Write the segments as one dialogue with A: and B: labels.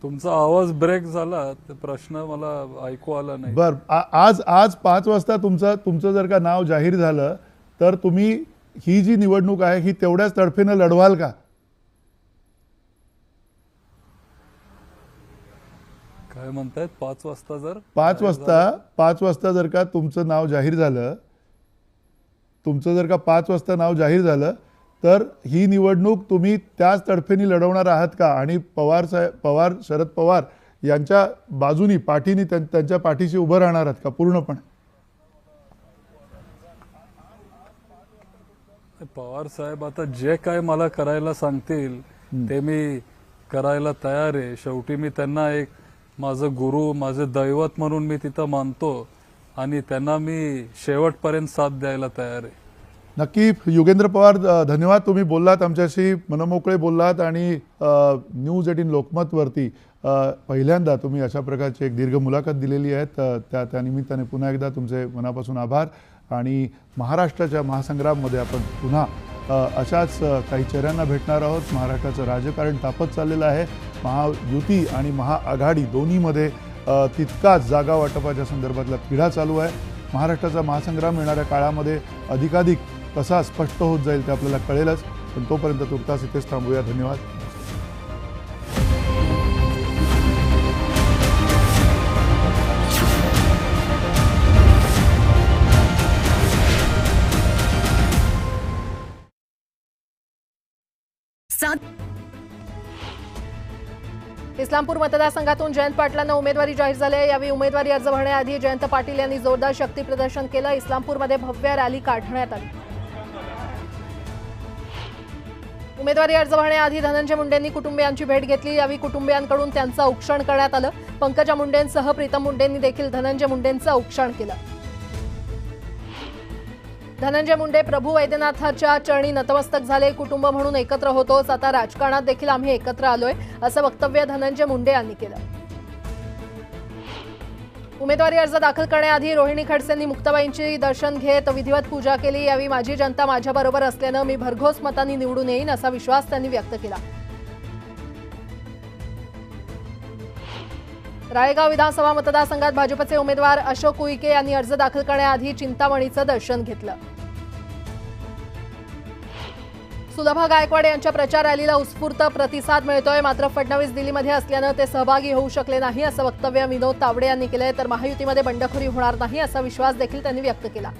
A: तुमचा आवाज ब्रेक झाला, ते प्रश्न मला ऐकू आला नाही.
B: बर आज आज 5 वाजता तुमचं जर का नाव जाहीर झालं तर तुम्ही ही जी निवडणूक आहे ही तेवढ्याच तडफेनं लढवाल का?
A: काय म्हणतायत 5 वाजता जर
B: 5 वाजता जर का तुमचं नाव जाहीर झालं, तुमचं जर का 5 वाजता नाव जाहीर झालं तर ही निवडणूक तुम्ही त्याच तडफेने लढवणार आहात का? आणि शरद पवार यांच्या बाजूनी पाठीनी त्यांच्या पाठीशी उभं राहणार आहात का पूर्णपणे?
A: पवार साहेब आता जे काय मला करायला सांगतील ते मी करायला तयार आहे. शेवटी मी त्यांना एक माझं गुरु, माझे दैवत म्हणून मी तिथं मानतो आणि त्यांना मी शेवटपर्यंत साथ द्यायला तयार आहे.
B: नक्की युगेंद्र पवार, धन्यवाद. तुम्ही बोललात आमच्याशी, मनमोकळे बोललात आणि न्यूज 18 लोकमतवरती पहिल्यांदा तुम्ही अशा प्रकारची एक दीर्घ मुलाखत दिलेली आहे. त्या निमित्ताने पुन्हा एकदा तुमचे मनापासून आभार. आणि महाराष्ट्राच्या महासंग्राममध्ये आपण पुन्हा अशाच काही चेहऱ्यांना भेटणार आहोत. महाराष्ट्राचं राजकारण तापत चाललेलं आहे. महायुती आणि महाआघाडी दोन्हीमध्ये तितकाच जागा वाटपाच्या संदर्भातला तिढा चालू आहे. महाराष्ट्राचा महासंग्राम येणाऱ्या काळामध्ये अधिकाधिक कसा स्पष्ट होत जाईल ते आपल्याला कळेलच. पण तोपर्यंत तुर्तास इथेच थांबूया. धन्यवाद.
C: इस्लामपूर मतदारसंघातून जयंत पाटलांना उमेदवारी जाहीर झाली आहे. यावेळी उमेदवारी अर्ज भरण्याआधी जयंत पाटील यांनी जोरदार शक्ती प्रदर्शन केलं. इस्लामपूरमध्ये भव्य रॅली काढण्यात आली. उमेदवारी अर्ज भरण्याआधी धनंजय मुंडेंनी कुटुंबियांची भेट घेतली. यावेळी कुटुंबियांकडून त्यांचं औक्षण करण्यात आलं. पंकजा मुंडेंसह प्रीतम मुंडेंनी देखील धनंजय मुंडेंचं औक्षण केलं. धनंजय मुंडे प्रभू वैद्यनाथाच्या चरणी नतमस्तक झाले. कुटुंब म्हणून एकत्र होतोच, आता राजकारणात देखील आम्ही एकत्र आलोय, असं वक्तव्य धनंजय मुंडे यांनी केलं. उमेदवारी अर्ज दाखल करण्याआधी रोहिणी खडसेंनी मुक्ताबाईंची दर्शन घेत विधिवत पूजा केली. यावेळी माझी जनता माझ्याबरोबर असल्यानं मी भरघोस मतांनी निवडून येईन असा विश्वास त्यांनी व्यक्त केला. राळेगाव विधानसभा मतदारसंघात भाजपचे उमेदवार अशोक उईके यांनी अर्ज दाखल करण्याआधी चिंतामणीचं दर्शन घेतलं. सुलभा गायकवाड यांच्या प्रचार रॅलीला उत्स्फूर्त प्रतिसाद मिळतोय. मात्र फडणवीस दिल्लीमध्ये असल्यानं ते सहभागी होऊ शकले नाही असं वक्तव्य विनोद तावडे यांनी केलंय. तर महायुतीमध्ये बंडखोरी होणार नाही असा विश्वास देखील त्यांनी व्यक्त केला.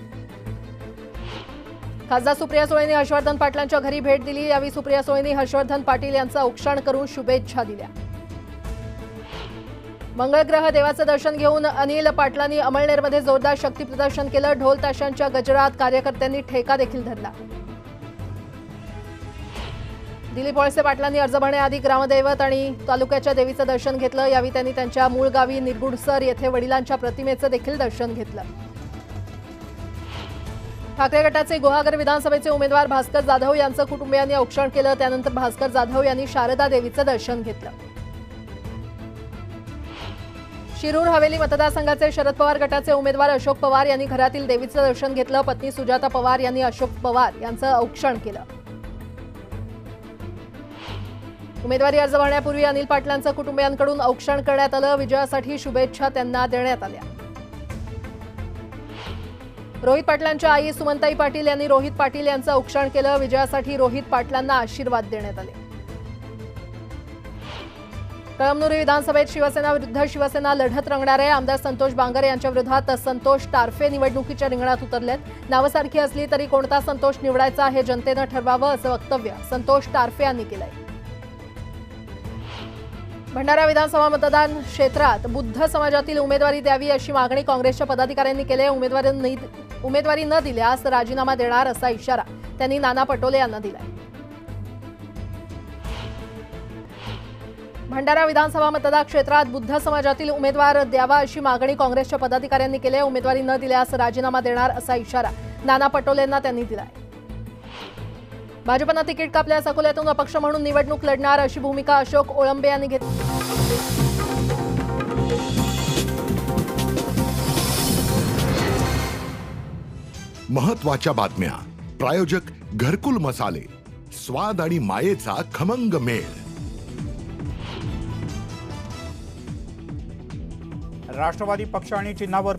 C: खासदार सुप्रिया सुळेंनी हर्षवर्धन पाटलांच्या घरी भेट दिली. यावेळी सुप्रिया सुळेंनी हर्षवर्धन पाटील यांचं औक्षण करून शुभेच्छा दिल्या. मंगळग्रह देवाचं दर्शन घेऊन अनिल पाटलांनी अमळनेरमध्ये जोरदार शक्ती प्रदर्शन केलं. ढोल ताशांच्या गजरात कार्यकर्त्यांनी ठेका देखील धरला. दिलीप वळसे पाटलांनी अर्ज भरण्याआधी ग्रामदैवत आणि तालुक्याच्या देवीचं दर्शन घेतलं. यावेळी त्यांनी त्यांच्या मूळ गावी निरगुडसर येथे वडिलांच्या प्रतिमेचं देखील दर्शन घेतलं. ठाकरे गटाचे गुहागर विधानसभेचे उमेदवार भास्कर जाधव यांचं कुटुंबियांनी औक्षण केलं. त्यानंतर भास्कर जाधव यांनी शारदा देवीचं दर्शन घेतलं. शिरूर हवेली मतदारसंघाचे शरद पवार गटाचे उमेदवार अशोक पवार यांनी घरातील देवीचं दर्शन घेतलं. पत्नी सुजाता पवार यांनी अशोक पवार यांचं औक्षण केलं. उमेदवारी अर्ज भरण्यापूर्वी अनिल पाटलांचं कुटुंबियांकडून औक्षण करण्यात आलं. विजयासाठी शुभेच्छा त्यांना देण्यात आल्या. रोहित पाटलांच्या आई सुमनताई पाटील यांनी रोहित पाटील यांचं औक्षण केलं. विजयासाठी रोहित पाटलांना आशीर्वाद देण्यात आले. कळमनुरी विधानसभेत शिवसेना विरुद्ध शिवसेना लढत रंगणार आहे. आमदार संतोष बांगर यांच्या विरोधात संतोष टारफे निवडणुकीच्या रिंगणात उतरलेत. नावसारखी असली तरी कोणता संतोष निवडायचा हे जनतेनं ठरवावं असं वक्तव्य संतोष टारफे यांनी केलंय. भंडारा विधानसभा मतदान क्षेत्रात बुद्ध समाजातील उमेदवारी द्यावी अशी मागणी काँग्रेसच्या पदाधिकाऱ्यांनी केली. उमेदवारी न दिल्यास राजीनामा देणार असा इशारा त्यांनी नाना पटोले यांना दिलाय. भंडारा विधानसभा मतदार क्षेत्रात बुद्ध समाजातील उमेदवार द्यावा अशी मागणी काँग्रेसच्या पदाधिकाऱ्यांनी केली. उमेदवारी न दिल्यास राजीनामा देणार असा इशारा नाना पटोलेंना त्यांनी दिलाय. भाजपनं तिकीट कापल्यास अकोल्यातून अपक्ष म्हणून निवडणूक लढणार अशी भूमिका अशोक ओळंबे यांनी घेतली.
D: महत्त्वाच्या बातम्या. प्रायोजक घरकुल मसाले, स्वाद आणि मायेचा खमंग मेळ.
E: राष्ट्रवादी पक्ष आणि चिन्हावर